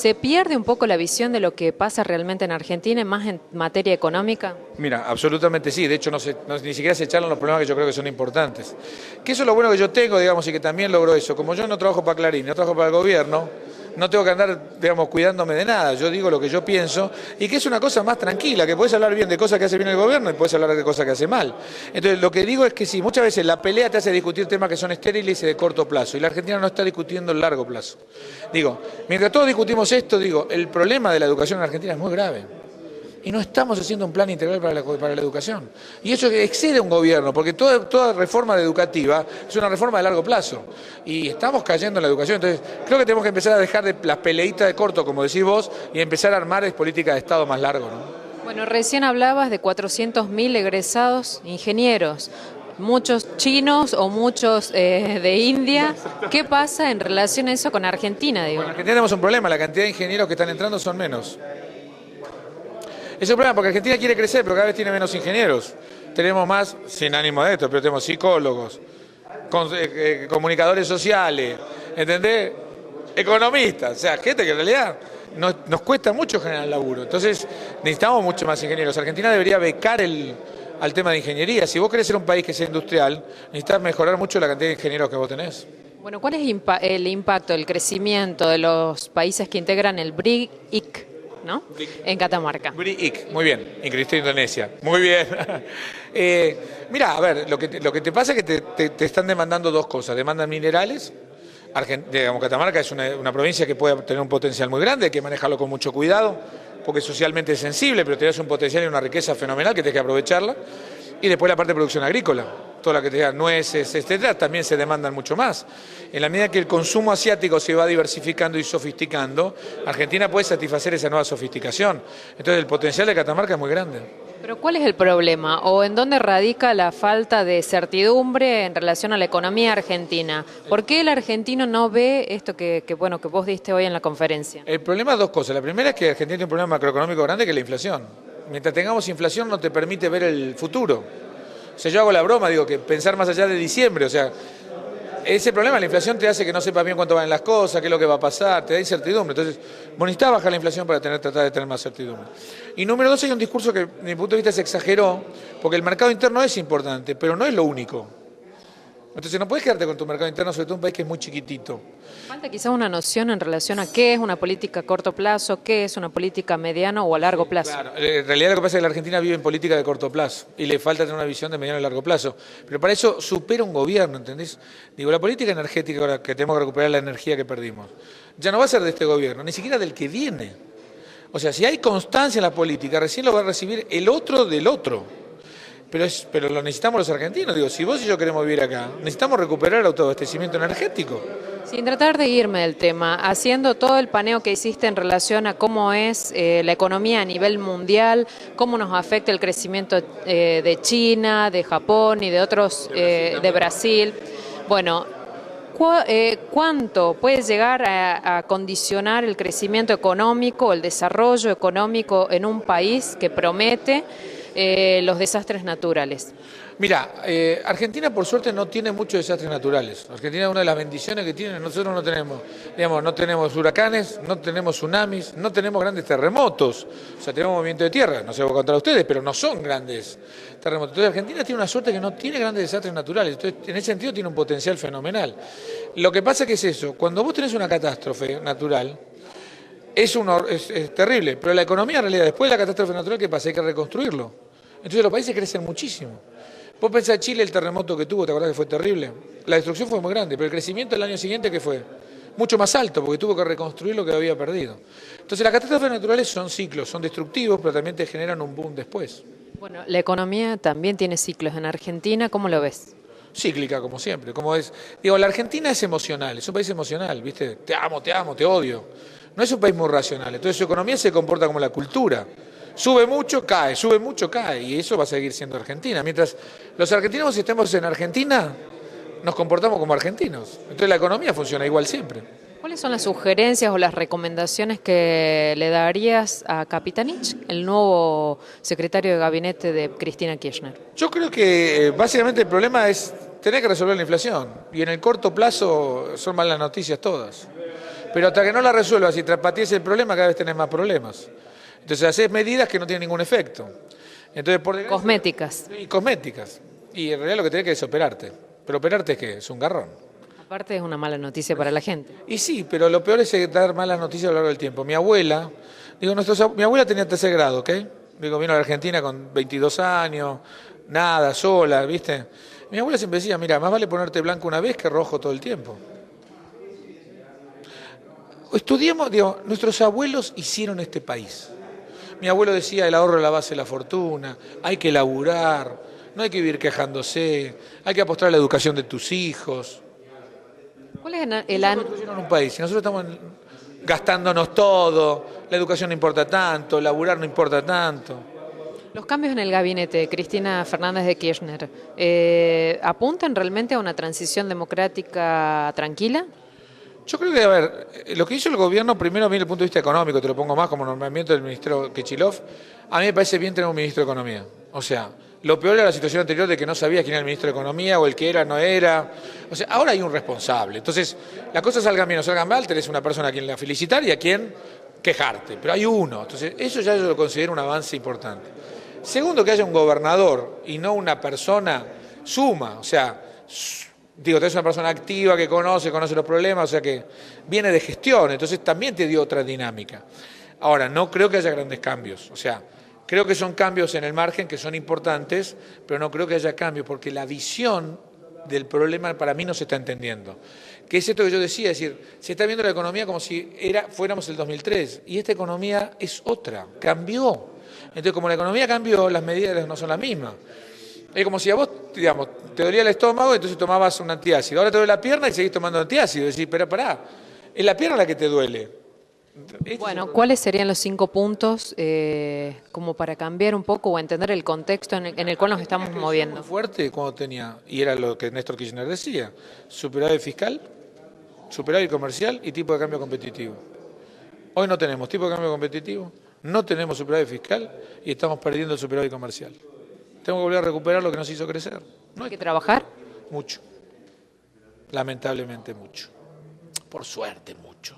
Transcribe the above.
¿Se pierde un poco la visión de lo que pasa realmente en Argentina, más en materia económica? Mira, absolutamente sí. De hecho, ni siquiera se charlan los problemas que yo creo que son importantes. Que eso es lo bueno que yo tengo, digamos, y que también logro eso. Como yo no trabajo para Clarín, no trabajo para el gobierno, no tengo que andar, digamos, cuidándome de nada. Yo digo lo que yo pienso y que es una cosa más tranquila, que podés hablar bien de cosas que hace bien el gobierno y podés hablar de cosas que hace mal. Entonces, lo que digo es que sí, muchas veces la pelea te hace discutir temas que son estériles y de corto plazo. Y la Argentina no está discutiendo el largo plazo. Digo, mientras todos discutimos esto, digo, el problema de la educación en Argentina es muy grave. Y no estamos haciendo un plan integral para la educación. Y eso excede un gobierno, porque toda reforma educativa es una reforma de largo plazo. Y estamos cayendo en la educación. Entonces, creo que tenemos que empezar a dejar de las peleitas de corto, como decís vos, y empezar a armar políticas de Estado más largo, ¿no? Bueno, recién hablabas de 400.000 egresados ingenieros, muchos chinos o muchos de India. ¿Qué pasa en relación a eso con Argentina, digo? Bueno, en Argentina tenemos un problema, la cantidad de ingenieros que están entrando son menos. Es un problema porque Argentina quiere crecer, pero cada vez tiene menos ingenieros. Tenemos más, sin ánimo de esto, pero tenemos psicólogos, comunicadores sociales, ¿entendés? Economistas, o sea, gente que en realidad nos cuesta mucho generar laburo. Entonces necesitamos mucho más ingenieros. Argentina debería becar al tema de ingeniería. Si vos querés ser un país que sea industrial, necesitas mejorar mucho la cantidad de ingenieros que vos tenés. Bueno, ¿cuál es el impacto, el crecimiento de los países que integran el BRIC, ¿no? En Catamarca? BRIC, muy bien, incluiste Indonesia, muy bien. Mira, a ver, lo que te pasa es que te están demandando dos cosas, demandan minerales. Digamos, Catamarca es una provincia que puede tener un potencial muy grande, hay que manejarlo con mucho cuidado, porque es socialmente sensible, pero tenés un potencial y una riqueza fenomenal que tenés que aprovecharla. Y después la parte de producción agrícola, toda la que te da nueces, etcétera, también se demandan mucho más. En la medida que el consumo asiático se va diversificando y sofisticando, Argentina puede satisfacer esa nueva sofisticación. Entonces el potencial de Catamarca es muy grande. Pero ¿cuál es el problema o en dónde radica la falta de certidumbre en relación a la economía argentina? ¿Por qué el argentino no ve esto que vos diste hoy en la conferencia? El problema es dos cosas. La primera es que Argentina tiene un problema macroeconómico grande, que es la inflación. Mientras tengamos inflación no te permite ver el futuro. O sea, yo hago la broma, digo, que pensar más allá de diciembre, o sea, ese problema, la inflación te hace que no sepas bien cuánto van las cosas, qué es lo que va a pasar, te da incertidumbre. Entonces, vos necesitas bajar la inflación para tratar de tener más certidumbre. Y número dos, hay un discurso que, desde mi punto de vista, se exageró, porque el mercado interno es importante, pero no es lo único. Entonces, no puedes quedarte con tu mercado interno, sobre todo en un país que es muy chiquitito. Falta quizás una noción en relación a qué es una política a corto plazo, qué es una política a mediano o a largo plazo. Claro, en realidad lo que pasa es que la Argentina vive en política de corto plazo y le falta tener una visión de mediano y largo plazo. Pero para eso supera un gobierno, ¿entendés? Digo, la política energética, ahora que tenemos que recuperar la energía que perdimos, ya no va a ser de este gobierno, ni siquiera del que viene. O sea, si hay constancia en la política, recién lo va a recibir el otro del otro. Pero lo necesitamos los argentinos. Digo, si vos y yo queremos vivir acá, necesitamos recuperar el autoabastecimiento energético. Sin tratar de irme del tema, haciendo todo el paneo que hiciste en relación a cómo es la economía a nivel mundial, cómo nos afecta el crecimiento de China, de Japón y de otros, de Brasil. Bueno, ¿cuánto puede llegar a condicionar el crecimiento económico, el desarrollo económico en un país que promete los desastres naturales? Mira, Argentina por suerte no tiene muchos desastres naturales. Argentina es una de las bendiciones que tiene, nosotros no tenemos, digamos, no tenemos huracanes, no tenemos tsunamis, no tenemos grandes terremotos. O sea, tenemos movimiento de tierra, no se lo voy a contar a ustedes, pero no son grandes terremotos. Entonces Argentina tiene una suerte que no tiene grandes desastres naturales. Entonces, en ese sentido tiene un potencial fenomenal. Lo que pasa que es eso, cuando vos tenés una catástrofe natural, es terrible, pero la economía en realidad, después de la catástrofe natural, ¿qué pasa? Hay que reconstruirlo. Entonces los países crecen muchísimo. Vos pensás Chile, el terremoto que tuvo, ¿te acordás que fue terrible? La destrucción fue muy grande, pero el crecimiento el año siguiente, ¿qué fue? Mucho más alto, porque tuvo que reconstruir lo que había perdido. Entonces las catástrofes naturales son ciclos, son destructivos, pero también te generan un boom después. Bueno, la economía también tiene ciclos en Argentina, ¿cómo lo ves? Cíclica, como siempre. Digo, la Argentina es emocional, es un país emocional, ¿viste? Te amo, te odio. No es un país muy racional, entonces su economía se comporta como la cultura. Sube mucho, cae, y eso va a seguir siendo Argentina. Mientras los argentinos estemos en Argentina, nos comportamos como argentinos. Entonces la economía funciona igual siempre. ¿Cuáles son las sugerencias o las recomendaciones que le darías a Capitanich, el nuevo secretario de gabinete de Cristina Kirchner? Yo creo que básicamente el problema es tener que resolver la inflación, y en el corto plazo son malas noticias todas. Pero hasta que no la resuelvas y trapatees el problema, cada vez tenés más problemas. Entonces haces medidas que no tienen ningún efecto. Entonces, Cosméticas. Y cosméticas. Y en realidad lo que tenés que es operarte. ¿Pero operarte es qué? Es un garrón. Aparte es una mala noticia para la gente. Y sí, pero lo peor es dar malas noticias a lo largo del tiempo. Mi abuela, mi abuela tenía tercer grado, ¿ok? Vino a la Argentina con 22 años, nada, sola, ¿viste? Mi abuela siempre decía, mira, más vale ponerte blanco una vez que rojo todo el tiempo. Estudiemos, nuestros abuelos hicieron este país. Mi abuelo decía, el ahorro es la base de la fortuna, hay que laburar, no hay que vivir quejándose, hay que apostar a la educación de tus hijos. ¿Cuál es construyeron un país y nosotros estamos gastándonos todo, la educación no importa tanto, laburar no importa tanto. Los cambios en el gabinete de Cristina Fernández de Kirchner apuntan realmente a una transición democrática tranquila? Yo creo que, a ver, lo que hizo el gobierno, primero a mí desde el punto de vista económico, te lo pongo más como nombramiento del ministro Kichilov, a mí me parece bien tener un ministro de Economía. O sea, lo peor era la situación anterior de que no sabía quién era el ministro de Economía o el que era, no era. O sea, ahora hay un responsable. Entonces, las cosas salgan bien o salgan mal, tenés una persona a quien la felicitar y a quien quejarte. Pero hay uno. Entonces, eso ya yo lo considero un avance importante. Segundo, que haya un gobernador y no una persona suma. O sea, tenés una persona activa que conoce los problemas, o sea que viene de gestión, entonces también te dio otra dinámica. Ahora, no creo que haya grandes cambios, o sea, creo que son cambios en el margen que son importantes, pero no creo que haya cambios porque la visión del problema para mí no se está entendiendo. Que es esto que yo decía, es decir, se está viendo la economía como si fuéramos el 2003 y esta economía es otra, cambió. Entonces, como la economía cambió, las medidas no son las mismas. Es como si a vos, digamos, te dolía el estómago y entonces tomabas un antiácido. Ahora te duele la pierna y seguís tomando antiácido. Decís, pero pará, es la pierna la que te duele. Bueno, ¿cuáles serían los 5 puntos como para cambiar un poco o entender el contexto en el cual nos estamos moviendo? Muy fuerte cuando tenía, y era lo que Néstor Kirchner decía, superávit fiscal, superávit comercial y tipo de cambio competitivo. Hoy no tenemos tipo de cambio competitivo, no tenemos superávit fiscal y estamos perdiendo el superávit comercial. Tengo que volver a recuperar lo que nos hizo crecer. ¿No hay que trabajar? Mucho. Lamentablemente mucho. Por suerte mucho.